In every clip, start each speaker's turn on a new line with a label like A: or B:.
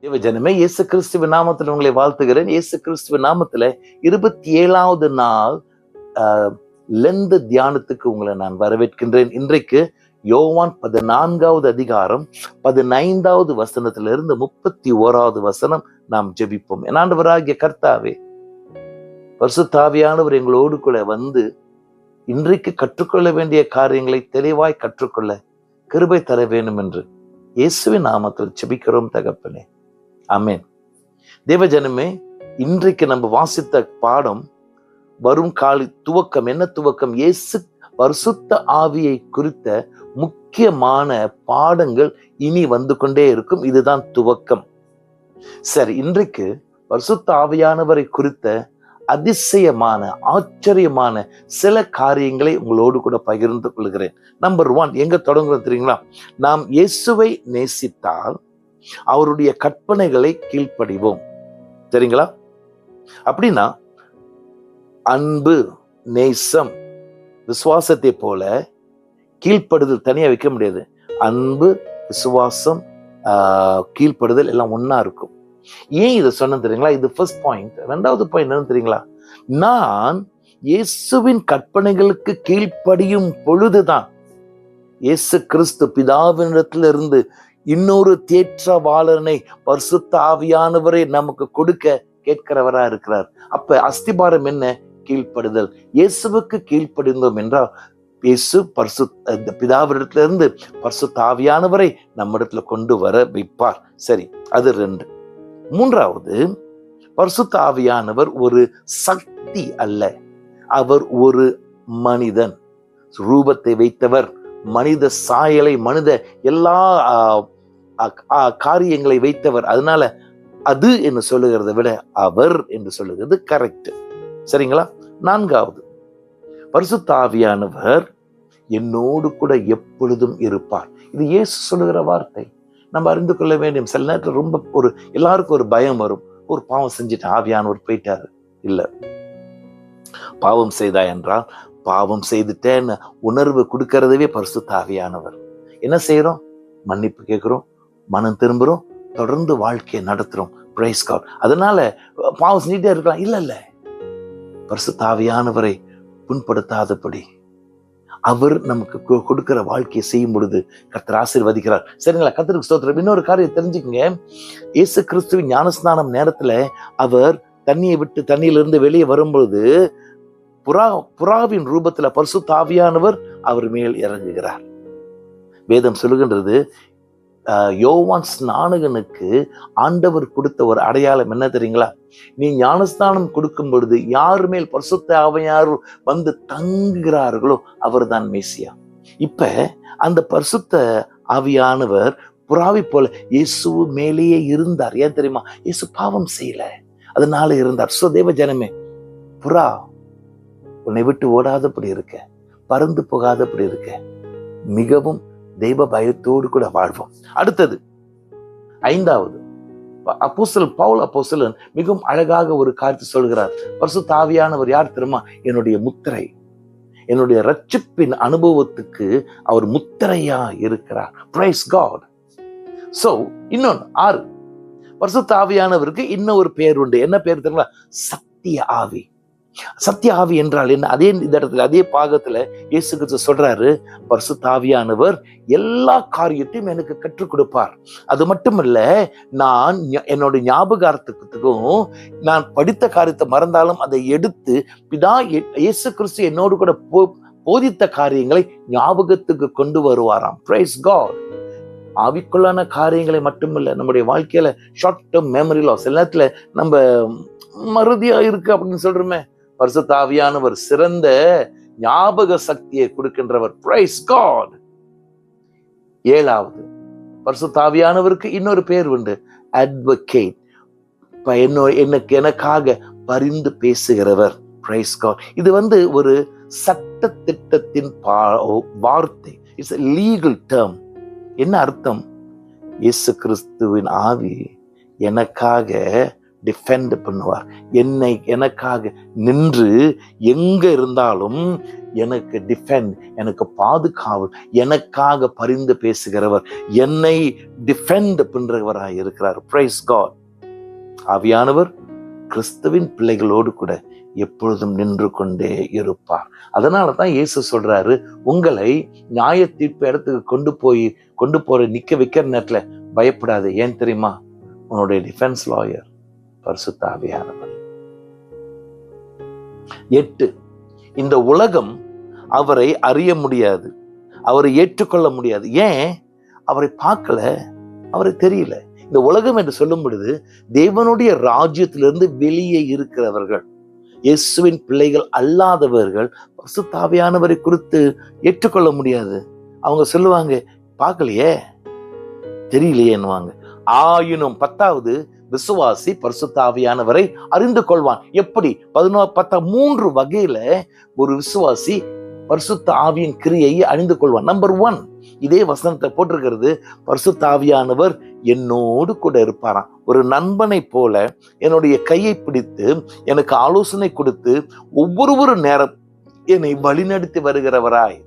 A: தேவ ஜனமே, இயேசு கிறிஸ்துவின் நாமத்தில் உங்களை வாழ்த்துகிறேன். இயேசு கிறிஸ்துவின் நாமத்துல 27வது நாள் லெந்து தியானத்துக்கு உங்களை நான் வரவேற்கின்றேன். இன்றைக்கு யோவான் 14வது அதிகாரம் 15வது வசனத்திலிருந்து 31வது வசனம் நாம் ஜெபிப்போம். என் ஆண்டவராகிய கர்த்தாவே, பரிசுத்த ஆவியானவர் எங்களோடு கூட வந்து இன்றைக்கு கற்றுக்கொள்ள வேண்டிய காரியங்களை தெளிவாய் கற்றுக்கொள்ள கிருபை தர வேண்டும் என்று இயேசுவின் நாமத்தில் ஜெபிக்கிறோம் தகப்பனே, ஆமென். தேவஜனமே, இன்றைக்கு நம்ம வாசித்த பாடம் வரும் கால துவக்கம். என்ன துவக்கம்? இயேசு பரிசுத்த ஆவியை குறித்த முக்கியமான பாடங்கள் இனி வந்து கொண்டே இருக்கும். இதுதான் துவக்கம். சரி, இன்றைக்கு பரிசுத்த ஆவியானவரை குறித்த அதிசயமான ஆச்சரியமான சில காரியங்களை உங்களோடு கூட பகிர்ந்து கொள்கிறேன். நம்பர் 1, எங்க தொடங்குறது தெரியுங்களா? நாம் இயேசுவை நேசித்தால் அவருடைய கற்பனைகளை கீழ்ப்படிவோம். சரிங்களா? அப்படின்னா அன்பு, நேசம், விசுவாசத்தை போல கீழ்ப்படுதல் தனியா வைக்க முடியாது. அன்பு, விசுவாசம், கீழ்ப்படுதல் எல்லாம் ஒன்னா இருக்கும். ஏன் இதை சொன்ன தெரியுங்களா? இது ஃபர்ஸ்ட் பாயிண்ட். 2வது பாயிண்ட் என்ன தெரியுங்களா? நான் இயேசுவின் கற்பனைகளுக்கு கீழ்ப்படியும் பொழுதுதான் இயேசு கிறிஸ்து பிதாவினிடத்திலிருந்து இன்னொரு தேற்றவாளனை, பரிசுத்த ஆவியானவரை நமக்கு கொடுக்க கேட்கிறவரா இருக்கிறார். அப்ப அஸ்திபாரம் என்ன? கீழ்ப்படுதல். இயேசுவுக்கு கீழ்ப்படிந்தோம் என்றால் இயேசு பிதாவிடத்திலிருந்து பரிசுத்த ஆவியானவரை நம்மிடத்துல கொண்டு வர வைப்பார். சரி, அது 2. 3வது, பரிசுத்த ஆவியானவர் ஒரு சக்தி அல்ல, அவர் ஒரு மனிதன். ரூபத்தை வைத்தவர், மனித சாயலை, மனித எல்லா காரியங்களை வைத்தவர். அதனால அது என்று சொல்லுகிறத விட அவர் என்று சொல்லுகிறது கரெக்ட். சரிங்களா? 4வது, பரிசுத்த ஆவியானவர் என்னோடு கூட எப்பொழுதும் இருப்பார். இது இயேசு சொல்லுகிற வார்த்தை. நம்ம அறிந்து கொள்ள வேண்டும். சில நேரத்தில் ரொம்ப எல்லாருக்கும் ஒரு பயம் வரும். ஒரு பாவம் செஞ்சுட்டு ஆவியானவர் போயிட்டாரு. இல்ல, பாவம் செய்தா என்றால் பாவம் செய்துட்டேன்னு உணர்வு கொடுக்கறதவே பரிசுத்த ஆவியானவர். என்ன செய்யறோம்? மன்னிப்பு கேட்கிறோம், மனம் திரும்புறோம், தொடர்ந்து வாழ்க்கையை நடத்துறோம். Praise God. அதனால பாவம் செஞ்சுட்டே இருக்கலாம். இல்ல, பரிசுத்த ஆவியானவரை புண்படுத்தாதபடி அவர் நமக்கு கொடுக்கிற வாழ்க்கையை செய்யும் பொழுது கர்த்தர் ஆசீர்வதிக்கிறார். சரிங்களா? கர்த்தருக்கு ஸ்தோத்திரம். இன்னொரு காரியம் தெரிஞ்சுக்கங்க. இயேசு கிறிஸ்துவின் ஞானஸ்நானம் நேரத்துல அவர் தண்ணியை விட்டு தண்ணியிலிருந்து வெளியே வரும்பொழுது புறாவின் ரூபத்துல பரிசுத்த ஆவியானவர் அவர் மேல் இறங்குகிறார். வேதம் சொல்லுகின்றது, யோவான் ஸ்நானகனுக்கு ஆண்டவர் கொடுத்த ஒரு அடையாளம் என்ன தெரியுங்களா? நீ ஞானஸ்தானம் கொடுக்கும் பொழுது யார் மேல் பரிசுத்த ஆவியார் வந்து தங்குகிறார்களோ அவர் தான் மேசியா. இப்ப அந்த பரிசுத்த ஆவியானவர் புறாவை போல இயேசு மேலேயே இருந்தார். ஏன் தெரியுமா? இயேசு பாவம் செய்யல, அதனால இருந்தார். சோ தேவ ஜனமே, புறா உன்னை விட்டு ஓடாதபடி இருக்க, பறந்து போகாதபடி இருக்க, மிகவும் தெய்வ பயத்தோடு கூட வாழ்வோம். அடுத்தது 5வது, பவுல் அப்போஸ்தலன் மிகவும் அழகாக ஒரு காரியத்தை சொல்கிறார். பரிசுத்த ஆவியானவர் யார் தெரியுமா? என்னுடைய முத்திரை. என்னுடைய ரட்சிப்பின் அனுபவத்துக்கு அவர் முத்திரையா இருக்கிறார். Praise God. சோ இன்னொன்னு 6, பரிசுத்த ஆவியானவருக்கு இன்னும் ஒரு பேர் உண்டு. என்ன பேர் தெரியுமா? சத்திய ஆவி. சத்திய ஆவி என்றால் என்ன? அதே இந்த இடத்துல, அதே பாகத்துல இயேசு கிறிஸ்து சொல்றாரு, பரிசுத்த ஆவியானவர் எல்லா காரியத்தையும் எனக்கு கற்றுக் கொடுப்பார். அது மட்டுமல்ல, நான் என்னோட ஞாபகார்த்தத்துக்கும் நான் படித்த காரியத்தை மறந்தாலும் அதை எடுத்து இயேசு கிறிஸ்து என்னோடு கூட போதித்த காரியங்களை ஞாபகத்துக்கு கொண்டு வருவாராம். Price God. ஆவிக்குள்ளான காரியங்களை மட்டுமில்ல, நம்முடைய வாழ்க்கையில ஷார்ட் டேர்ம் மெமரி லாஸ், சில நேரத்துல நம்ம மறதியா இருக்கு அப்படின்னு சொல்றோமே, பரிசுத்த ஆவியானவர் சிறந்த ஞாபக சக்தியை கொடுக்கின்றவர். Price God. 7வது, பரிசுத்த ஆவியானவருக்கு இன்னொரு பேர் உண்டு, அட்வொகேட். எனக்காக பரிந்து பேசுகிறவர். Praise God. இது ஒரு சட்ட திட்டத்தின் வார்த்தை. It's a legal term. என்ன அர்த்தம்? இயேசு கிறிஸ்துவின் ஆவி எனக்காக டிஃபெண்ட் பண்ணுவார். எனக்காக நின்று எங்க இருந்தாலும் எனக்கு டிஃபெண்ட், எனக்கு பாதுகாவல், எனக்காக பரிந்து பேசுகிறவர், என்னை டிஃபெண்ட் பண்றவராய் இருக்கிறார். Praise God. ஆவியானவர் கிறிஸ்துவின் பிள்ளைகளோடு கூட எப்பொழுதும் நின்று கொண்டே இருப்பார். அதனாலதான் இயேசு சொல்றாரு, உங்களை நியாய தீர்ப்பு இடத்துக்கு கொண்டு போற நிக்க வைக்கிற நேரத்துல பயப்படாது. ஏன் தெரியுமா? உன்னுடைய டிஃபென்ஸ் லாயர் பரிசுத்த ஆவியானவர். 8, இந்த உலகம் அவரை அறிய முடியாது, அவரை ஏற்றுக்கொள்ள முடியாது. ஏன்? அவரை பார்க்கல, அவரை தெரியல. இந்த உலகம் என்று சொல்லும் பொழுது தேவனுடைய ராஜ்யத்திலிருந்து வெளியே இருக்கிறவர்கள், இயேசுவின் பிள்ளைகள் அல்லாதவர்கள் பரிசுத்த ஆவியானவரை குறித்து ஏற்றுக்கொள்ள முடியாது. அவங்க சொல்லுவாங்க, பார்க்கலையே, தெரியலையேன்னுவாங்க. ஆயினும் 10வது விசுவாசி பரிசுத்த ஆவியானவரை அறிந்து கொள்வான். எப்படி? 3 வகையில ஒரு விசுவாசி பரிசுத்த ஆவியின் கிரியை அறிந்து கொள்வான். நம்பர் 1, இதே வசனத்தை போட்டிருக்கிறது, பரிசுத்த ஆவியானவர் என்னோடு கூட இருப்பாராம். ஒரு நண்பனை போல என்னுடைய கையை பிடித்து எனக்கு ஆலோசனை கொடுத்து ஒவ்வொரு நேரம் என்னை வழிநடத்தி வருகிறவராய்,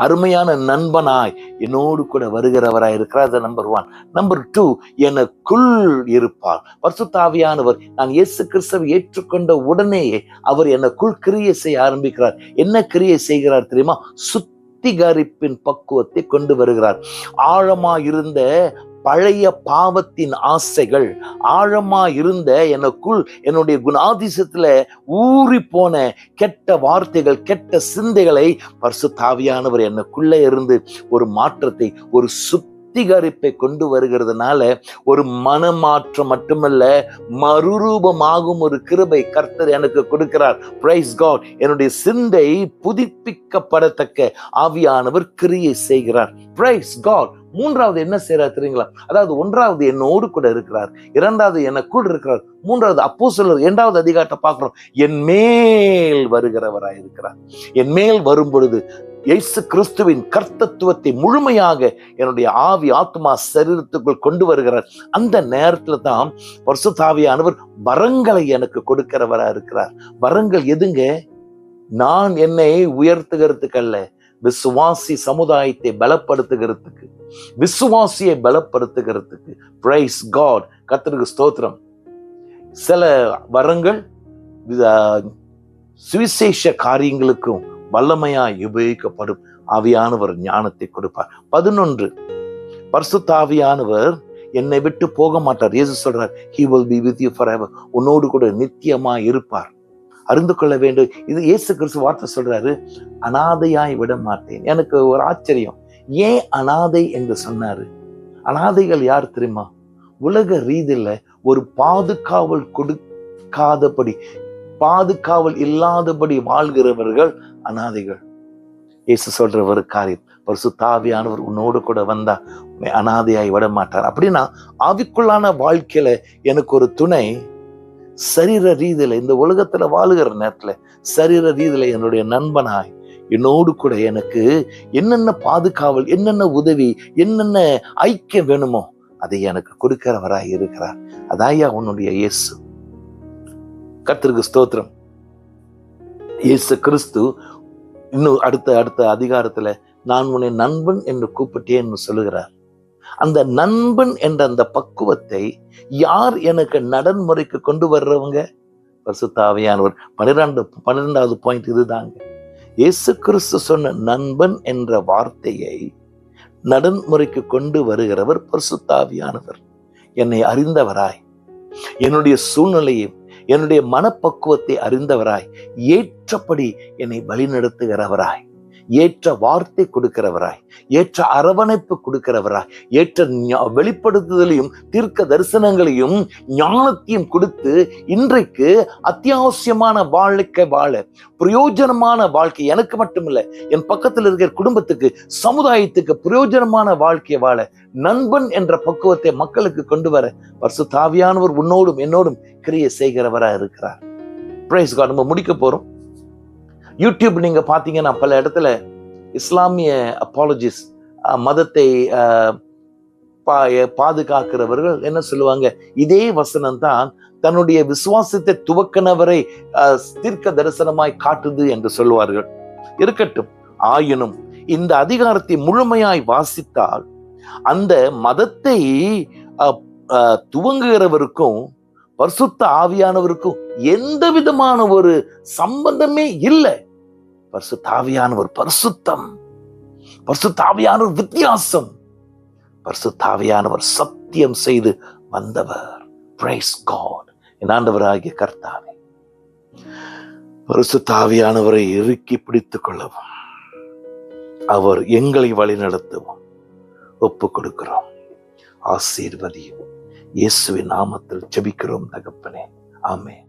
A: அருமையான நண்பனாய் என்னோடு கூட வருகிறவராய் இருக்கிறார். நம்பர் 1. நம்பர் 2, எனக்குள் இருப்பார். பரிசுத்த ஆவியானவர் நான் இயேசு கிறிஸ்துவை ஏற்றுக்கொண்ட உடனேயே அவர் எனக்குள் கிரியை செய்ய ஆரம்பிக்கிறார். என்ன கிரியை செய்கிறார் தெரியுமா? சுத்திகரிப்பின் பக்குவத்தை கொண்டு வருகிறார். ஆழமா இருந்த பழைய பாவத்தின் ஆசைகள், ஆழமா இருந்த எனக்குள் என்னுடைய குணாதிசயத்துல ஊறி போன கெட்ட வார்த்தைகள், கெட்ட சிந்தைகளை பரிசுத்த ஆவியானவர் எனக்குள்ளே இருந்து ஒரு மாற்றத்தை, ஒரு சுத்திகரிப்பை கொண்டு வருகிறதுனால ஒரு மனமாற்றம் மட்டுமல்ல, மறுரூபமாகும் ஒரு கிருபை கர்த்தர் எனக்கு கொடுக்கிறார். Praise God. என்னுடைய சிந்தை புதுப்பிக்கப்படத்தக்க ஆவியானவர் கிரியை செய்கிறார். Praise God. 3வது என்ன செய்யறார் தெரியுங்களா? அதாவது 1வது என்னோடு கூட இருக்கிறார், 2வது எனக்குள் இருக்கிறார், 3வது அப்போஸ்தலர் 2வது அதிகாரத்தை பார்க்கிறோம், என் மேல் வருகிறவராய் இருக்கிறார். என் மேல் வரும் பொழுது இயேசு கிறிஸ்துவின் கர்த்தத்துவத்தை முழுமையாக என்னுடைய ஆவி, ஆத்மா, சரீரத்துக்குள் கொண்டு வருகிறார். அந்த நேரத்துல தான் பரிசுத்த ஆவியானவர் வரங்களை எனக்கு கொடுக்கிறவரா இருக்கிறார். வரங்கள் எதுங்க? நான் என்னை உயர்த்துகிறதுக்கல்ல, விசுவாசி சமுதாயத்தை பலப்படுத்துகிறதுக்கு, விசுவாசியை பலப்படுத்துகிறதுக்கு. Price God. கர்த்தருக்கு ஸ்தோத்திரம். சில வரங்கள் சுவிசேஷ காரியங்களுக்கும் வல்லமையாய் உபயோகிக்கப்படும். ஆவியானவர் ஞானத்தை கொடுப்பார். 11, பரிசுத்த ஆவியானவர் என்னை விட்டு போக மாட்டார். இயேசு சொல்றார், he will be with you forever. உன்னோடு கூட நித்தியமா இருப்பார். அறிந்து கொள்ள வேண்டும். இது இயேசு கிறிஸ்து வார்த்தை சொல்றாரு, அனாதையாய் விட மாட்டேன். எனக்கு ஒரு ஆச்சரியம், ஏன் அனாதை என்று சொன்னாரு? அனாதைகள் யார் தெரியுமா? உலக ரீதியில ஒரு பாதுகாவல் கொடுக்காதபடி, பாதுகாவல் இல்லாதபடி வாழ்கிறவர்கள் அனாதைகள். இயேசு சொல்ற ஒரு காரியம், பரிசுத்த ஆவியானவர் உன்னோடு கூட வந்தா அனாதையாய் விட மாட்டார். அப்படின்னா ஆவிக்குள்ளான வாழ்க்கையில எனக்கு ஒரு துணை, சரீர ரீதியில இந்த உலகத்துல வாழுகிற நேரத்துல சரீர ரீதியில என்னுடைய நண்பனாய் என்னோடு கூட எனக்கு என்னென்ன பாதுகாவல், என்னென்ன உதவி, என்னென்ன ஐக்கியம் வேணுமோ அதை எனக்கு கொடுக்கிறவராய் இருக்கிறார். அதாயா உன்னுடைய இயேசு. கர்த்தருக்கு ஸ்தோத்திரம். இயேசு கிறிஸ்து இன்னும் அடுத்த அதிகாரத்துல நான் உன்னை நண்பன் என்று கூப்பிட்டேன்னு சொல்லுகிறார். அந்த நண்பன் என்ற அந்த பக்குவத்தை யார் எனக்கு நடைமுறைக்கு கொண்டு வர்றவங்க? பரிசுத்த ஆவியானவர். 12வது பாயிண்ட் இதுதாங்க. இயேசு கிறிஸ்து சொன்ன நண்பன் என்ற வார்த்தையை நடைமுறைக்கு கொண்டு வருகிறவர் பரிசுத்த ஆவியானவர். என்னை அறிந்தவராய், என்னுடைய சூழ்நிலையை, என்னுடைய மனப்பக்குவத்தை அறிந்தவராய், ஏற்றபடி என்னை வழிநடத்துகிறவராய், ஏற்ற வார்த்தை கொடுக்கிறவராய், ஏற்ற அரவணைப்பு கொடுக்கிறவராய், ஏற்ற வெளிப்படுத்துதலையும் தீர்க்க தரிசனங்களையும் ஞானத்தையும் கொடுத்து இன்றைக்கு அத்தியாவசியமான வாழ்க்கை வாழ, பிரயோஜனமான வாழ்க்கை, எனக்கு மட்டுமில்லை என் பக்கத்தில் இருக்கிற குடும்பத்துக்கு, சமுதாயத்துக்கு பிரயோஜனமான வாழ்க்கையை வாழ நண்பன் என்ற பக்குவத்தை மக்களுக்கு கொண்டு வர பரிசுத்த ஆவியானவர் உன்னோடும் என்னோடும் கிரியை செய்கிறவராய் இருக்கிறார். Praise God. நம்ம முடிக்க போறோம். யூடியூப் நீங்க பாத்தீங்கன்னா பல இடத்துல இஸ்லாமிய அப்பாலஜிஸ்ட், மதத்தை பாதுகாக்கிறவர்கள் என்ன சொல்லுவாங்க, இதே வசனம் தான் தன்னுடைய விசுவாசத்தை துவக்கினவரை தீர்க்க தரிசனமாய் காட்டுது என்று சொல்லுவார்கள். இருக்கட்டும். ஆயினும் இந்த அதிகாரத்தை முழுமையாய் வாசித்தால் அந்த மதத்தை துவங்குகிறவருக்கும் பரிசுத்த ஆவியானவருக்கும் எந்த விதமான ஒரு சம்பந்தமே இல்லை. பரிசுத்த ஆவியானவர் பரிசுத்தம், பரிசுத்த ஆவியானவர் வித்தியாசம், பரிசுத்த ஆவியானவர் சத்தியம் செய்து வந்தவர். Price God. என் ஆண்டவராகிய கர்த்தாவே, பரிசுத்த ஆவியானவரை இறுக்கி பிடித்துக் கொள்ளவும் அவர் எங்களை வழிநடத்தவும் ஒப்பு கொடுக்கிறோம். ஆசீர்வதியும். இயேசுவின் நாமத்தில் ஜெபிக்கிறோம் தகப்பனே. ஆமென்.